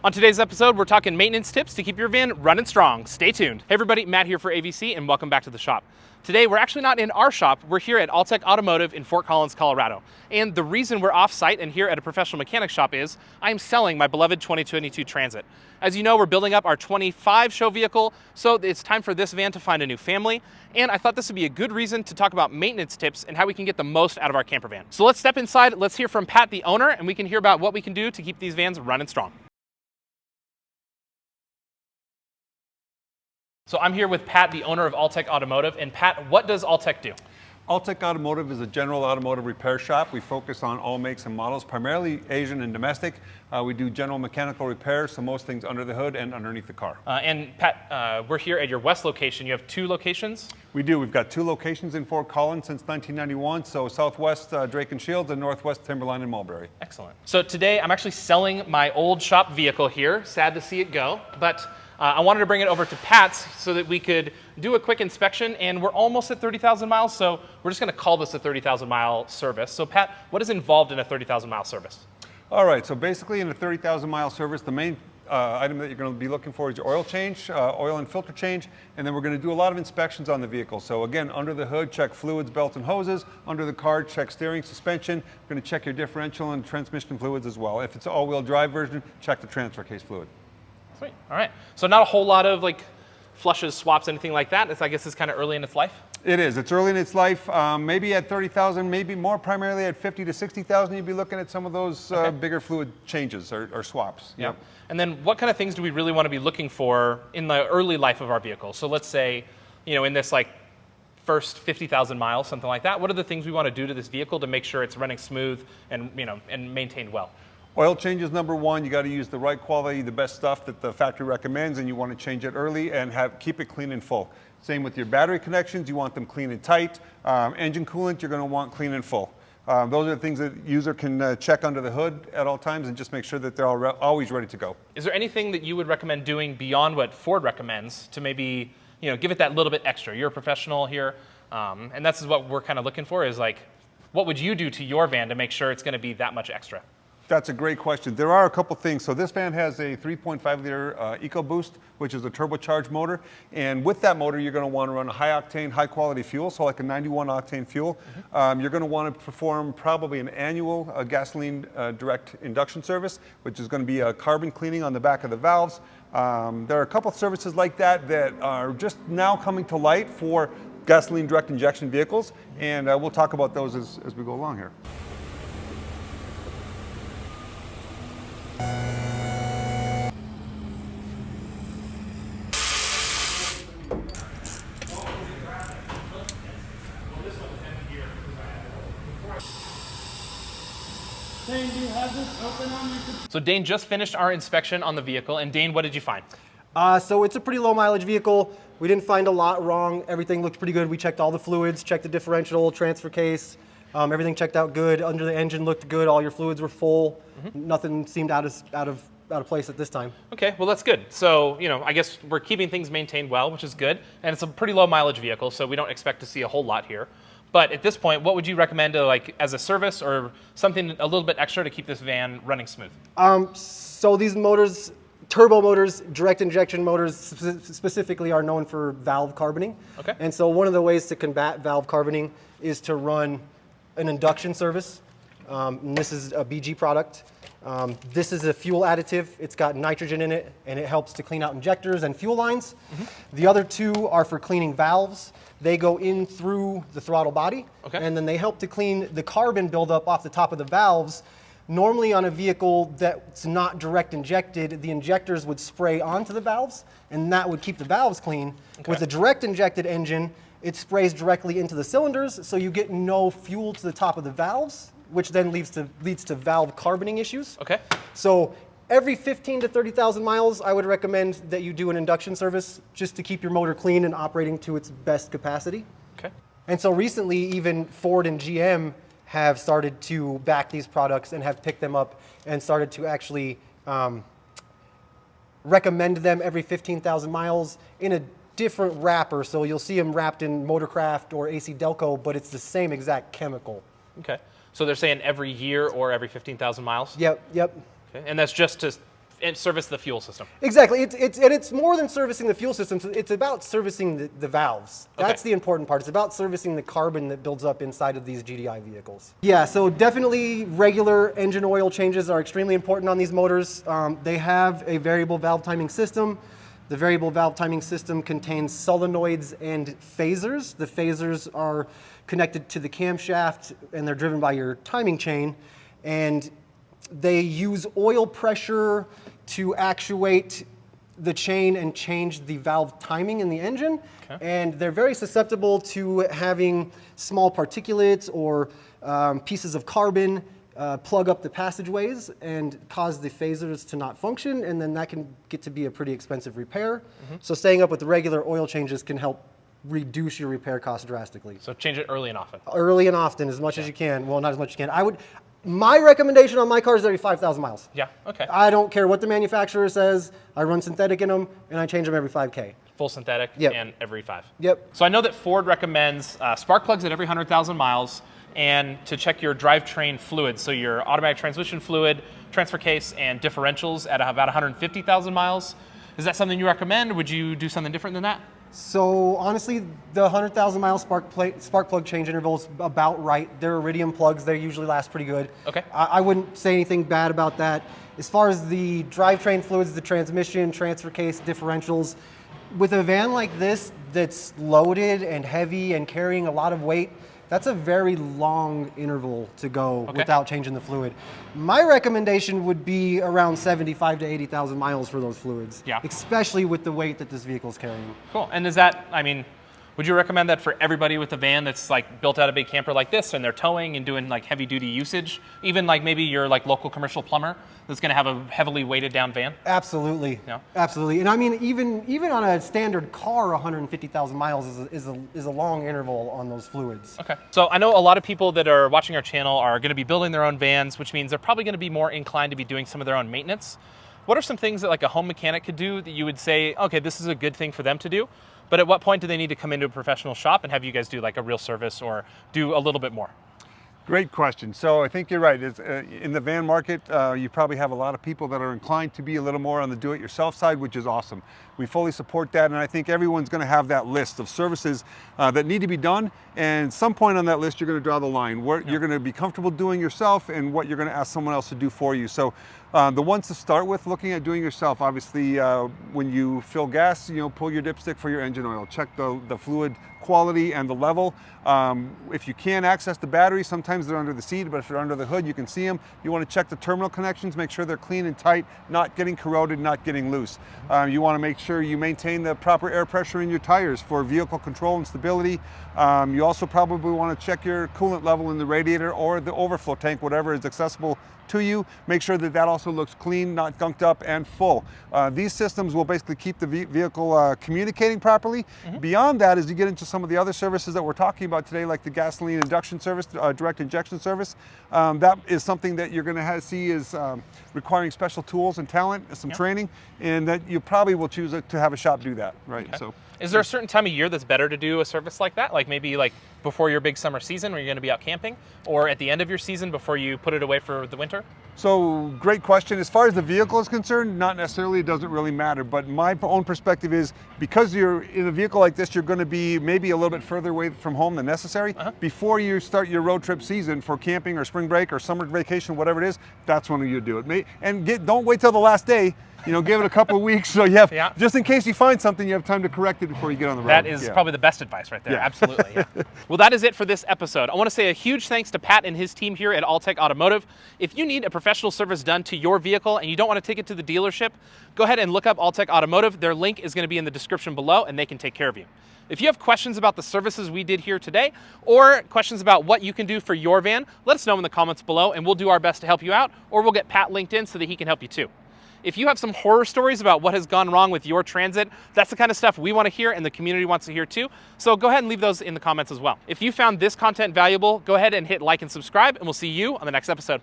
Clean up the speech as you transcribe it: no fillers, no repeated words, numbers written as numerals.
On today's episode, we're talking maintenance tips to keep your van running strong. Stay tuned. Hey everybody, Matt here for AVC and welcome back to the shop. Today, we're actually not in our shop. We're here at All Tech Automotive in Fort Collins, Colorado. And the reason we're off-site and here at a professional mechanic shop is I'm selling my beloved 2022 Transit. As you know, we're building up our 25 show vehicle, so it's time for this van to find a new family. And I thought this would be a good reason to talk about maintenance tips and how we can get the most out of our camper van. So let's step inside, let's hear from Pat, the owner, and we can hear about what we can do to keep these vans running strong. So I'm here with Pat, the owner of All Tech Automotive. And Pat, what does All Tech do? All Tech Automotive is a general automotive repair shop. We focus on all makes and models, primarily Asian and domestic. We do general mechanical repairs, so most things under the hood and underneath the car. And Pat, we're here at your west location. You have two locations? We do. We've got two locations in Fort Collins since 1991. So southwest Drake and Shields and northwest Timberline and Mulberry. Excellent. So today I'm actually selling my old shop vehicle here. Sad to see it go, but I wanted to bring it over to Pat's so that we could do a quick inspection, and we're almost at 30,000 miles, so we're just going to call this a 30,000 mile service. So Pat, what is involved in a 30,000 mile service? All right, so basically in a 30,000 mile service, the main item that you're going to be looking for is your oil change, oil and filter change, and then we're going to do a lot of inspections on the vehicle. So again, under the hood, check fluids, belts, and hoses. Under the car, check steering, suspension. We're going to check your differential and transmission fluids as well. If it's an all-wheel drive version, check the transfer case fluid. Sweet. All right. So not a whole lot of like flushes, swaps, anything like that. I guess it's kind of early in its life. It is. It's early in its life. Maybe at 30,000, maybe more. Primarily at 50 to 60,000, you'd be looking at some of those bigger fluid changes or swaps. Yeah. Yep. And then what kind of things do we really want to be looking for in the early life of our vehicle? So let's say, in this like first 50,000 miles, something like that. What are the things we want to do to this vehicle to make sure it's running smooth and and maintained well? Oil change is number one. You got to use the right quality, the best stuff that the factory recommends, and you want to change it early and keep it clean and full. Same with your battery connections. You want them clean and tight. Engine coolant, you're going to want clean and full. Those are the things that the user can check under the hood at all times and just make sure that they're always ready to go. Is there anything that you would recommend doing beyond what Ford recommends to maybe give it that little bit extra? You're a professional here, and that's what we're kind of looking for is like, what would you do to your van to make sure it's going to be that much extra? That's a great question. There are a couple things. So this van has a 3.5 liter EcoBoost, which is a turbocharged motor. And with that motor, you're going to want to run a high octane, high quality fuel, so like a 91 octane fuel. You're going to want to perform probably an annual gasoline direct induction service, which is going to be a carbon cleaning on the back of the valves. There are a couple services like that that are just now coming to light for gasoline direct injection vehicles. And we'll talk about those as we go along here. Dane, do you have this open on your computer? So Dane just finished our inspection on the vehicle, and Dane, what did you find? So it's a pretty low mileage vehicle. We didn't find a lot wrong. Everything looked pretty good. We checked all the fluids, checked the differential, transfer case. Everything checked out good. Under the engine looked good. All your fluids were full. Nothing seemed out of place at this time. Okay, well that's good. So, I guess we're keeping things maintained well, which is good. And it's a pretty low mileage vehicle, so we don't expect to see a whole lot here. But at this point, what would you recommend to as a service or something a little bit extra to keep this van running smooth? So these motors, turbo motors, direct injection motors specifically are known for valve carboning. Okay. And so one of the ways to combat valve carboning is to run an induction service. And this is a BG product. This is a fuel additive. It's got nitrogen in it, and it helps to clean out injectors and fuel lines. The other two are for cleaning valves. They go in through the throttle body, and then they help to clean the carbon buildup off the top of the valves. Normally on a vehicle that's not direct injected, the injectors would spray onto the valves, and that would keep the valves clean. With a direct injected engine, it sprays directly into the cylinders, so you get no fuel to the top of the valves, which then leads to valve carboning issues. Okay. So every 15 to 30,000 miles, I would recommend that you do an induction service just to keep your motor clean and operating to its best capacity. Okay. And so recently, even Ford and GM have started to back these products and have picked them up and started to actually recommend them every 15,000 miles in a different wrapper. So you'll see them wrapped in Motorcraft or AC Delco, but it's the same exact chemical. Okay. So they're saying every year or every 15,000 miles? Yep. Okay. And that's just to and service the fuel system. Exactly. It's more than servicing the fuel system. It's about servicing the valves. That's Okay. the important part. It's about servicing the carbon that builds up inside of these GDI vehicles. Yeah, so definitely regular engine oil changes are extremely important on these motors. They have a variable valve timing system. The variable valve timing system contains solenoids and phasers. The phasers are connected to the camshaft and they're driven by your timing chain. And they use oil pressure to actuate the chain and change the valve timing in the engine. Okay. And they're very susceptible to having small particulates or pieces of carbon plug up the passageways and cause the phasers to not function, and then that can get to be a pretty expensive repair. So staying up with the regular oil changes can help reduce your repair costs drastically. So change it early and often. Early and often, as much as you can. Well, not as much as you can. My recommendation on my car is every 5,000 miles. Yeah, okay. I don't care what the manufacturer says. I run synthetic in them, and I change them every 5K. Full synthetic Yep. and every 5. Yep. So I know that Ford recommends spark plugs at every 100,000 miles and to check your drivetrain fluids, so your automatic transmission fluid, transfer case, and differentials at about 150,000 miles. Is that something you recommend? Would you do something different than that? So honestly, the 100,000 mile spark plug change interval is about right. They're iridium plugs. They usually last pretty good. Okay. I wouldn't say anything bad about that. As far as the drivetrain fluids, the transmission, transfer case, differentials, with a van like this that's loaded and heavy and carrying a lot of weight, that's a very long interval to go without changing the fluid. My recommendation would be around 75 to 80,000 miles for those fluids, especially with the weight that this vehicle is carrying. Cool. And is that, I mean, would you recommend that for everybody with a van that's like built out a big camper like this and they're towing and doing like heavy duty usage? Even like maybe your like local commercial plumber that's going to have a heavily weighted down van? Absolutely. Yeah. Absolutely. And I mean, even on a standard car, 150,000 miles is a long interval on those fluids. Okay. So I know a lot of people that are watching our channel are going to be building their own vans, which means they're probably going to be more inclined to be doing some of their own maintenance. What are some things that like a home mechanic could do that you would say, okay, this is a good thing for them to do? But at what point do they need to come into a professional shop and have you guys do like a real service or do a little bit more? Great question. So I think you're right. It's, in the van market, you probably have a lot of people that are inclined to be a little more on the do-it-yourself side, which is awesome. We fully support that, and I think everyone's going to have that list of services that need to be done, and at some point on that list, you're going to draw the line. What you're going to be comfortable doing yourself and what you're going to ask someone else to do for you. So the ones to start with, looking at doing yourself, obviously, when you fill gas, pull your dipstick for your engine oil. Check the fluid quality and the level. If you can't access the battery, sometimes they're under the seat, but if they're under the hood, you can see them. You want to check the terminal connections, make sure they're clean and tight, not getting corroded, not getting loose. You want to make sure you maintain the proper air pressure in your tires for vehicle control and stability. You also probably want to check your coolant level in the radiator or the overflow tank, whatever is accessible to you. Make sure that also looks clean, not gunked up and full. These systems will basically keep the vehicle communicating properly. Beyond that, as you get into some of the other services that we're talking about today, like the gasoline induction service, direct injection service, that is something that you're going to see is requiring special tools and talent, some training, and that you probably will choose to have a shop do that, right? Okay. So, is there a certain time of year that's better to do a service like that? Like maybe like before your big summer season where you're going to be out camping, or at the end of your season before you put it away for the winter? So great question. As far as the vehicle is concerned, not necessarily, it doesn't really matter. But my own perspective is because you're in a vehicle like this, you're going to be maybe a little bit further away from home than necessary. Before you start your road trip season for camping or spring break or summer vacation, whatever it is, that's when you do it. And don't wait till the last day. Give it a couple of weeks so you have, just in case you find something, you have time to correct it before you get on the road. That is probably the best advice right there. Absolutely. Well, that is it for this episode. I want to say a huge thanks to Pat and his team here at All Tech Automotive. If you need a professional service done to your vehicle and you don't want to take it to the dealership, go ahead and look up All Tech Automotive. Their link is going to be in the description below and they can take care of you. If you have questions about the services we did here today or questions about what you can do for your van, let us know in the comments below and we'll do our best to help you out, or we'll get Pat linked in so that he can help you too. If you have some horror stories about what has gone wrong with your transit, that's the kind of stuff we want to hear and the community wants to hear too. So go ahead and leave those in the comments as well. If you found this content valuable, go ahead and hit like and subscribe, and we'll see you on the next episode.